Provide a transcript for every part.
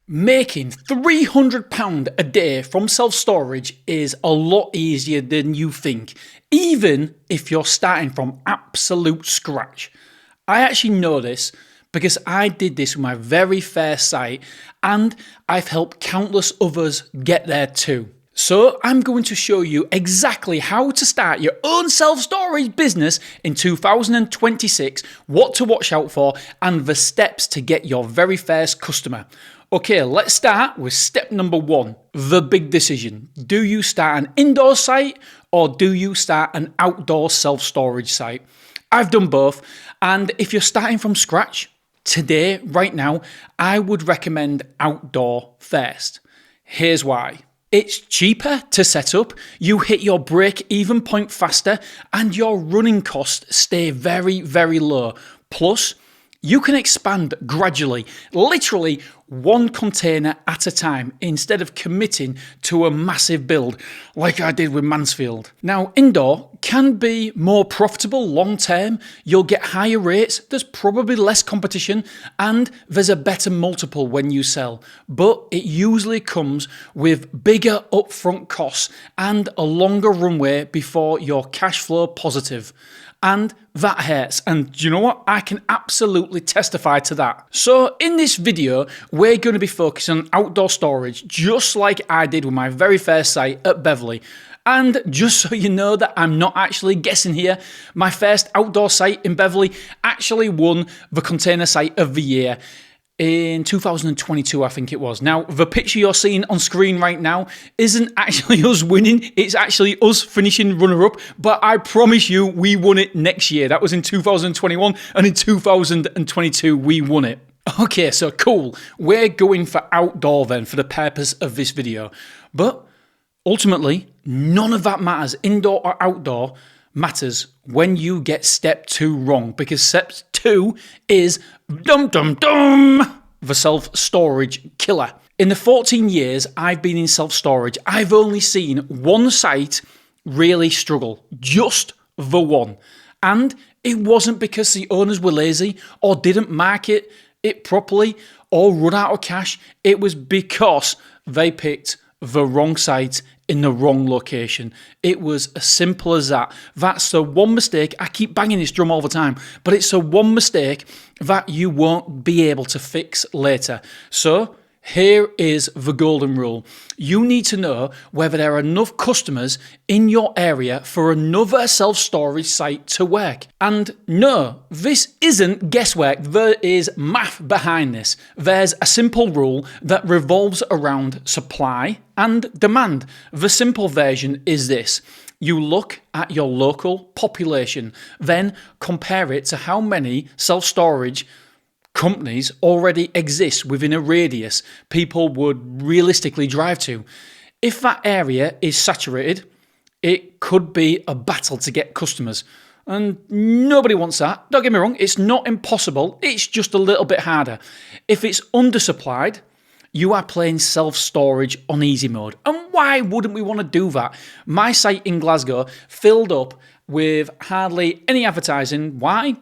Making £300 a day from self-storage is a lot easier than you think, even if you're starting from absolute scratch. I actually know this because I did this with my very first site and I've helped countless others get there too. So I'm going to show you exactly how to start your own self-storage business in 2026, what to watch out for, and the steps to get your very first customer. Okay, let's start with step number one, the big decision. Do you start an indoor site or do you start an outdoor self-storage site? I've done both, and if you're starting from scratch, today, right now, I would recommend outdoor first. Here's why. It's cheaper to set up, you hit your break-even point faster, and your running costs stay very, very low. Plus, you can expand gradually, literally one container at a time, instead of committing to a massive build like I did with Mansfield. Now, indoor can be more profitable long term, you'll get higher rates, there's probably less competition, and there's a better multiple when you sell. But it usually comes with bigger upfront costs and a longer runway before you're cash flow positive. And that hurts, and do you know what? I can absolutely testify to that. So in this video, we're going to be focusing on outdoor storage, just like I did with my very first site at Beverley. And just so you know that I'm not actually guessing here, my first outdoor site in Beverley actually won the Container Site of the Year in 2022, I think it was. Now, the picture you're seeing on screen right now isn't actually us winning, it's actually us finishing runner-up, but I promise you we won it next year. That was in 2021, and in 2022 we won it. Okay, so cool. We're going for outdoor then for the purpose of this video. But ultimately, none of that matters, indoor or outdoor, matters when you get step 2 wrong, because step 2 is the self-storage killer. In the 14 years I've been in self-storage, I've only seen one site really struggle, just the one. And it wasn't because the owners were lazy or didn't market it properly or run out of cash. It was because they picked the wrong site in the wrong location. It was as simple as that. That's the one mistake. I keep banging this drum all the time, but it's the one mistake that you won't be able to fix later. So here is the golden rule. You need to know whether there are enough customers in your area for another self-storage site to work. And no, this isn't guesswork. There is math behind this. There's a simple rule that revolves around supply and demand. The simple version is this. You look at your local population, then compare it to how many self-storage companies already exist within a radius people would realistically drive to. If that area is saturated, it could be a battle to get customers. And nobody wants that. Don't get me wrong, it's not impossible, it's just a little bit harder. If it's undersupplied, you are playing self-storage on easy mode. And why wouldn't we want to do that? My site in Glasgow filled up with hardly any advertising. Why?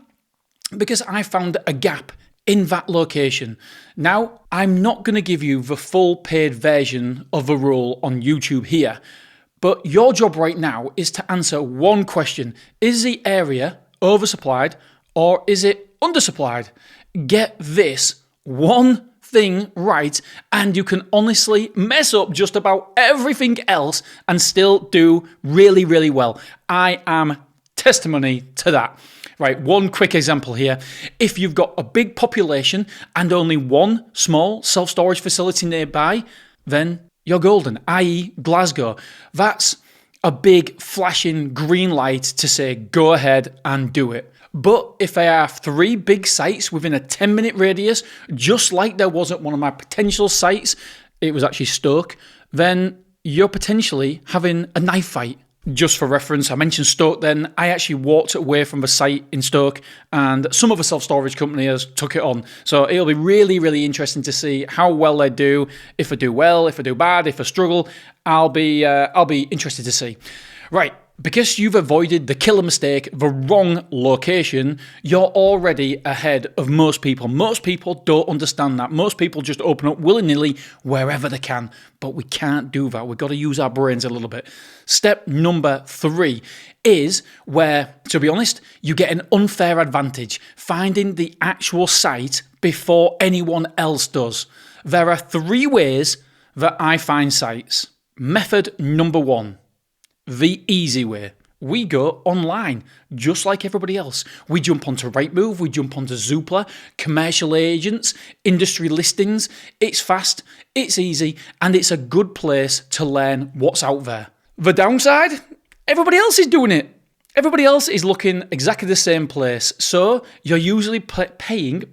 Because I found a gap in that location. Now, I'm not going to give you the full paid version of the rule on YouTube here, but your job right now is to answer one question. Is the area oversupplied or is it undersupplied? Get this one thing right and you can honestly mess up just about everything else and still do really, really well. I am testimony to that. Right, one quick example here. If you've got a big population and only one small self-storage facility nearby, then you're golden, i.e. Glasgow. That's a big flashing green light to say go ahead and do it. But if there are 3 big sites within a 10-minute radius, just like there was at one of my potential sites, it was actually Stoke, then you're potentially having a knife fight. Just for reference, I mentioned Stoke then. I actually walked away from the site in Stoke and some other self-storage companies took it on. So it'll be really, really interesting to see how well they do. If they do well, if they do bad, if they struggle, I'll be interested to see. Right, Because you've avoided the killer mistake, the wrong location, you're already ahead of most people. Most people don't understand that. Most people just open up willy-nilly wherever they can, but we can't do that. We've got to use our brains a little bit. Step number 3 is where, to be honest, you get an unfair advantage, finding the actual site before anyone else does. There are 3 ways that I find sites. Method number 1. The easy way. We go online, just like everybody else. We jump onto Rightmove, we jump onto Zoopla, commercial agents, industry listings. It's fast, it's easy, and it's a good place to learn what's out there. The downside? Everybody else is doing it. Everybody else is looking exactly the same place. So you're usually paying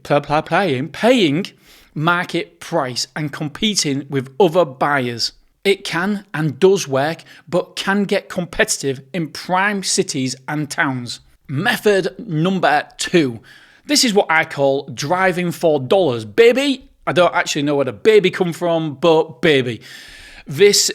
market price and competing with other buyers. It can and does work, but can get competitive in prime cities and towns. Method number 2. This is what I call driving for dollars. Baby, I don't actually know where the baby come from, but baby. This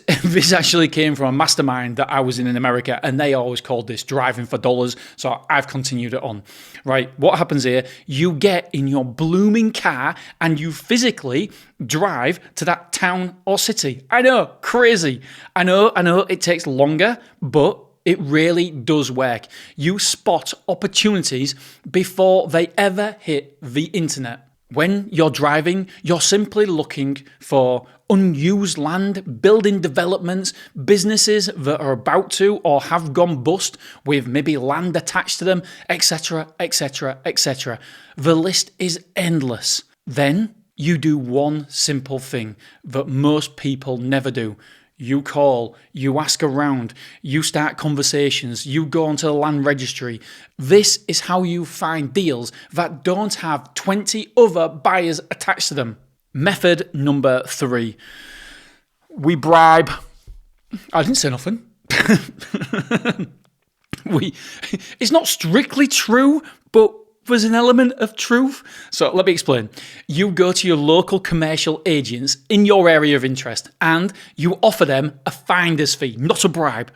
actually came from a mastermind that I was in America, and they always called this driving for dollars, so I've continued it on. Right, what happens here, you get in your blooming car and you physically drive to that town or city. I know, crazy. I know, it takes longer, but it really does work. You spot opportunities before they ever hit the internet. When you're driving, you're simply looking for unused land, building developments, businesses that are about to or have gone bust with maybe land attached to them, etc., etc., etc. The list is endless. Then you do one simple thing that most people never do. You call, you ask around, you start conversations, you go onto the land registry. This is how you find deals that don't have 20 other buyers attached to them. Method number 3. We bribe. I didn't say nothing. It's not strictly true, but there's an element of truth. So let me explain. You go to your local commercial agents in your area of interest and you offer them a finder's fee, not a bribe,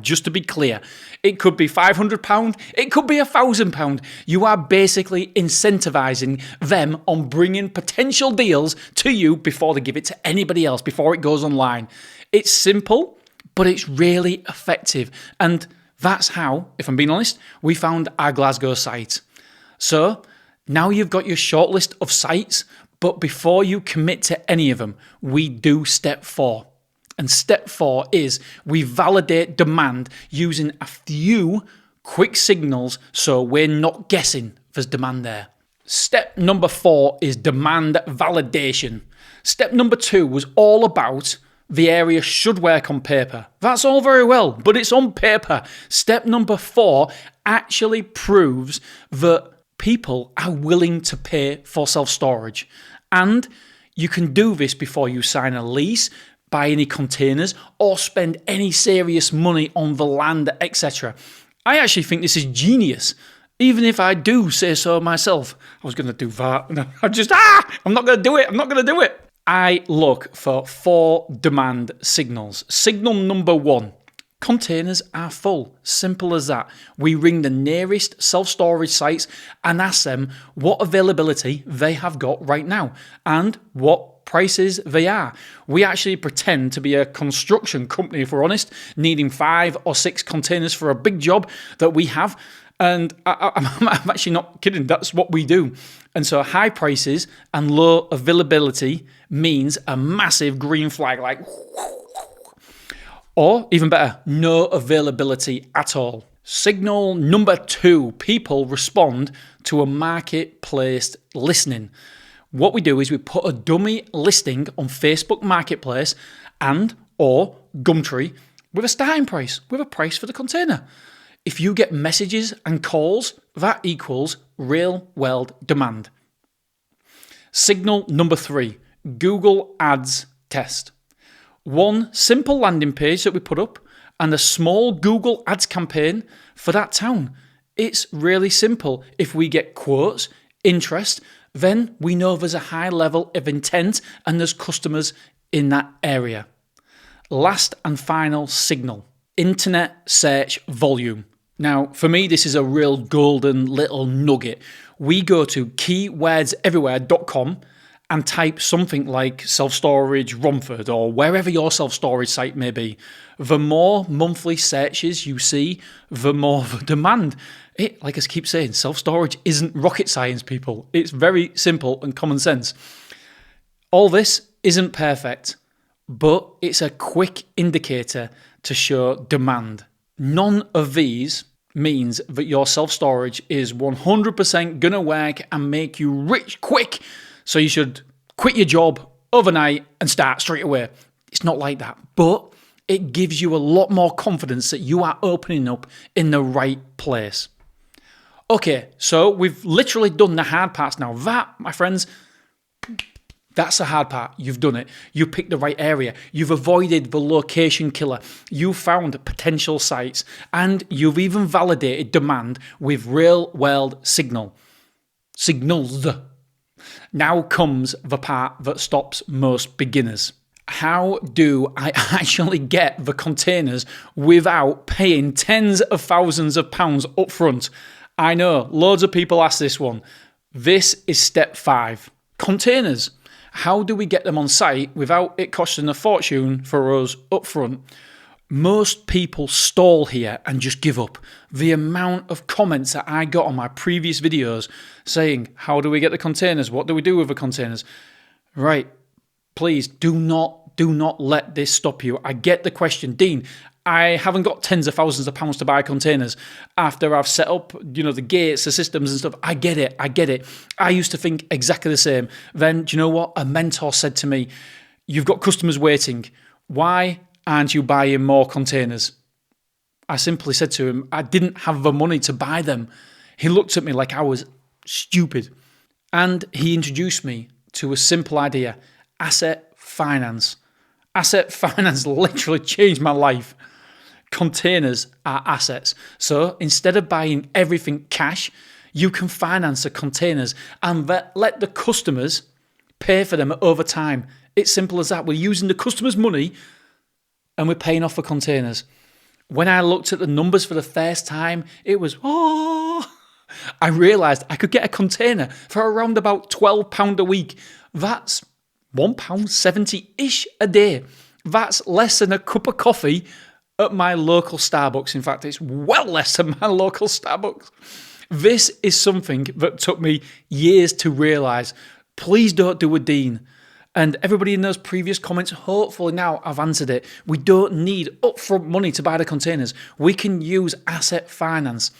just to be clear. It could be £500, it could be £1,000. You are basically incentivizing them on bringing potential deals to you before they give it to anybody else, before it goes online. It's simple, but it's really effective. And that's how, if I'm being honest, we found our Glasgow site. So now you've got your shortlist of sites, but before you commit to any of them, we do step 4. And step 4 is we validate demand using a few quick signals so we're not guessing there's demand there. Step number 4 is demand validation. Step number 2 was all about the area should work on paper. That's all very well, but it's on paper. Step number 4 actually proves that people are willing to pay for self-storage. And you can do this before you sign a lease, buy any containers, or spend any serious money on the land, etc. I actually think this is genius. Even if I do say so myself. I was going to do that. I'm not going to do it. I look for 4 demand signals. Signal number 1, containers are full. Simple as that. We ring the nearest self-storage sites and ask them what availability they have got right now and what prices they are. We actually pretend to be a construction company, if we're honest, needing 5 or 6 containers for a big job that we have. And I'm actually not kidding. That's what we do. And so high prices and low availability means a massive green flag, like, or even better, no availability at all. Signal number 2, people respond to a marketplace listing. What we do is we put a dummy listing on Facebook Marketplace and or Gumtree with a starting price, with a price for the container. If you get messages and calls, that equals real world demand. Signal number 3, Google Ads test. One simple landing page that we put up and a small Google Ads campaign for that town. It's really simple. If we get quotes, interest, then we know there's a high level of intent and there's customers in that area. Last and final signal internet search volume. Now, for me, this is a real golden little nugget. We go to keywordseverywhere.com and type something like self-storage Romford or wherever your self-storage site may be. The more monthly searches you see, the more the demand. Like I keep saying, self-storage isn't rocket science, people. It's very simple and common sense. All this isn't perfect, but it's a quick indicator to show demand. None of these means that your self-storage is 100% gonna work and make you rich quick, so you should quit your job overnight and start straight away. It's not like that, but it gives you a lot more confidence that you are opening up in the right place. Okay, so we've literally done the hard parts now. That, my friends, that's the hard part. You've done it. You picked the right area. You've avoided the location killer. You found potential sites, and you've even validated demand with real-world signals. Now comes the part that stops most beginners. How do I actually get the containers without paying tens of thousands of pounds up front? I know, loads of people ask this one. This is step 5. Containers. How do we get them on site without it costing a fortune for us up front? Most people stall here and just give up. The amount of comments that I got on my previous videos saying, how do we get the containers? What do we do with the containers? Right, please do not let this stop you. I get the question, Dean, I haven't got tens of thousands of pounds to buy containers after I've set up, the gates, the systems and stuff. I get it. I used to think exactly the same. Then, do you know what? A mentor said to me, you've got customers waiting. Why aren't you buying more containers? I simply said to him, I didn't have the money to buy them. He looked at me like I was stupid. And he introduced me to a simple idea, asset finance. Asset finance literally changed my life. Containers are assets. So instead of buying everything cash, you can finance the containers and let the customers pay for them over time. It's simple as that. We're using the customer's money and we're paying off the containers. When I looked at the numbers for the first time, it was, I realised I could get a container for around about £12 a week. That's £1.70-ish a day. That's less than a cup of coffee at my local Starbucks. In fact, it's well less than my local Starbucks. This is something that took me years to realise. Please don't do a Dean. And everybody in those previous comments, hopefully now I've answered it. We don't need upfront money to buy the containers. We can use asset finance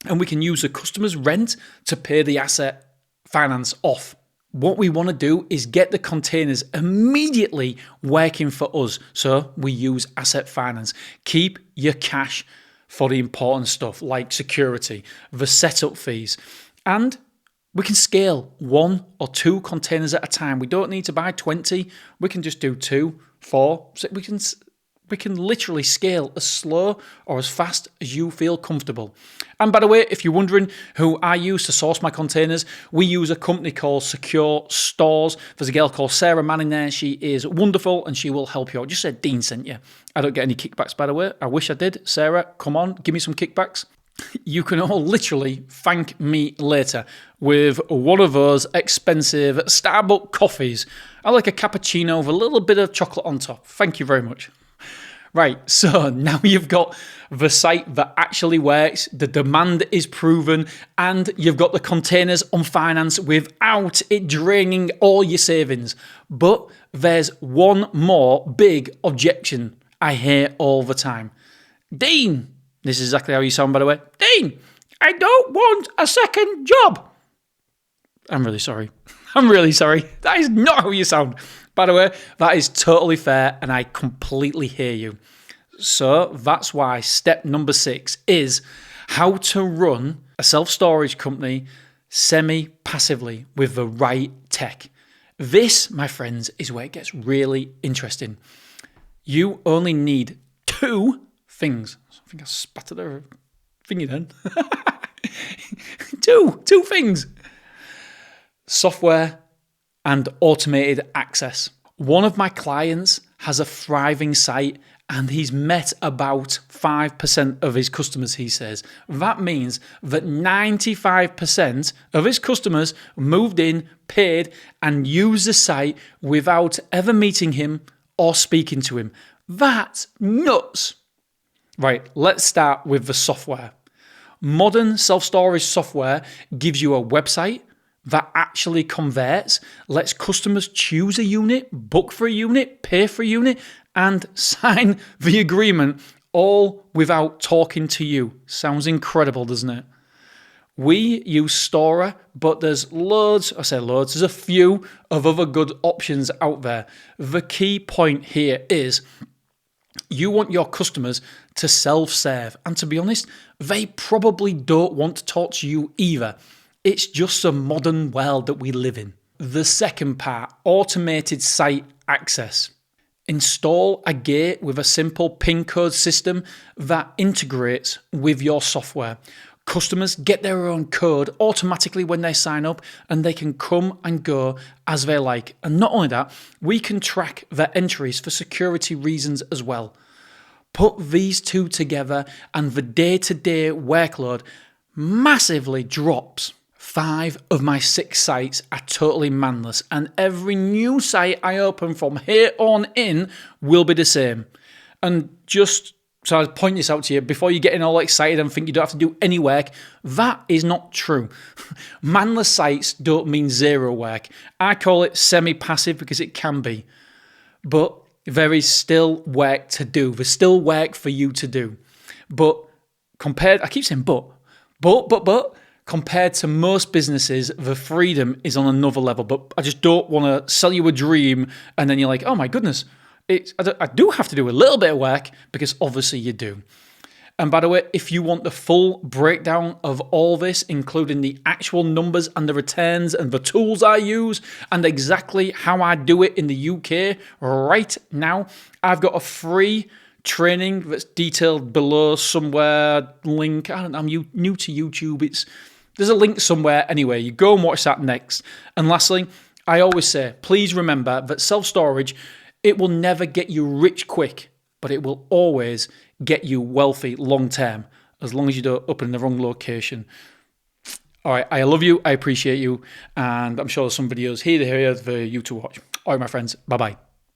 and we can use the customer's rent to pay the asset finance off. What we want to do is get the containers immediately working for us. So we use asset finance. Keep your cash for the important stuff like security, the setup fees, and we can scale 1 or 2 containers at a time. We don't need to buy 20. We can just do 2, 4. So we can literally scale as slow or as fast as you feel comfortable. And by the way, if you're wondering who I use to source my containers, we use a company called Secure Stores. There's a girl called Sarah Manning there. She is wonderful and she will help you out. Just said Dean sent you. I don't get any kickbacks, by the way. I wish I did. Sarah, come on, give me some kickbacks. You can all literally thank me later with one of those expensive Starbucks coffees. I like a cappuccino with a little bit of chocolate on top. Thank you very much. Right, so now you've got the site that actually works, the demand is proven, and you've got the containers on finance without it draining all your savings. But there's one more big objection I hear all the time. Dean, this is exactly how you sound, by the way. Dean, I don't want a second job. I'm really sorry. That is not how you sound. By the way, that is totally fair and I completely hear you. So that's why step number 6 is how to run a self-storage company semi-passively with the right tech. This, my friends, is where it gets really interesting. You only need 2 things. I think I spat at their thingy then. Two things. Software and automated access. One of my clients has a thriving site and he's met about 5% of his customers, he says. That means that 95% of his customers moved in, paid, and used the site without ever meeting him or speaking to him. That's nuts. Right, let's start with the software. Modern self-storage software gives you a website that actually converts, lets customers choose a unit, book for a unit, pay for a unit, and sign the agreement, all without talking to you. Sounds incredible, doesn't it? We use Stora, but there's loads, there's a few of other good options out there. The key point here is you want your customers to self-serve. And to be honest, they probably don't want to talk to you either. It's just a modern world that we live in. The second part, automated site access. Install a gate with a simple PIN code system that integrates with your software. Customers get their own code automatically when they sign up, and they can come and go as they like. And not only that, we can track their entries for security reasons as well. Put these two together and the day-to-day workload massively drops. 5 of my 6 sites are totally manless, and every new site I open from here on in will be the same. And just so I'll point this out to you, before you get all excited and think you don't have to do any work, that is not true. Manless sites don't mean zero work. I call it semi-passive because it can be. But there is still work to do. There's still work for you to do. But I keep saying but, compared to most businesses, the freedom is on another level. But I just don't want to sell you a dream and then you're like, oh my goodness, I do have to do a little bit of work, because obviously you do. And by the way, if you want the full breakdown of all this, including the actual numbers and the returns and the tools I use and exactly how I do it in the UK right now, I've got a free training that's detailed below somewhere. Link, I don't know, I'm new to YouTube. There's a link somewhere. Anyway, you go and watch that next. And lastly, I always say, please remember that self-storage, it will never get you rich quick, but it will always get you wealthy long term, as long as you don't open in the wrong location. All right, I love you, I appreciate you, and I'm sure there's some videos here for you to watch. All right, my friends, bye-bye.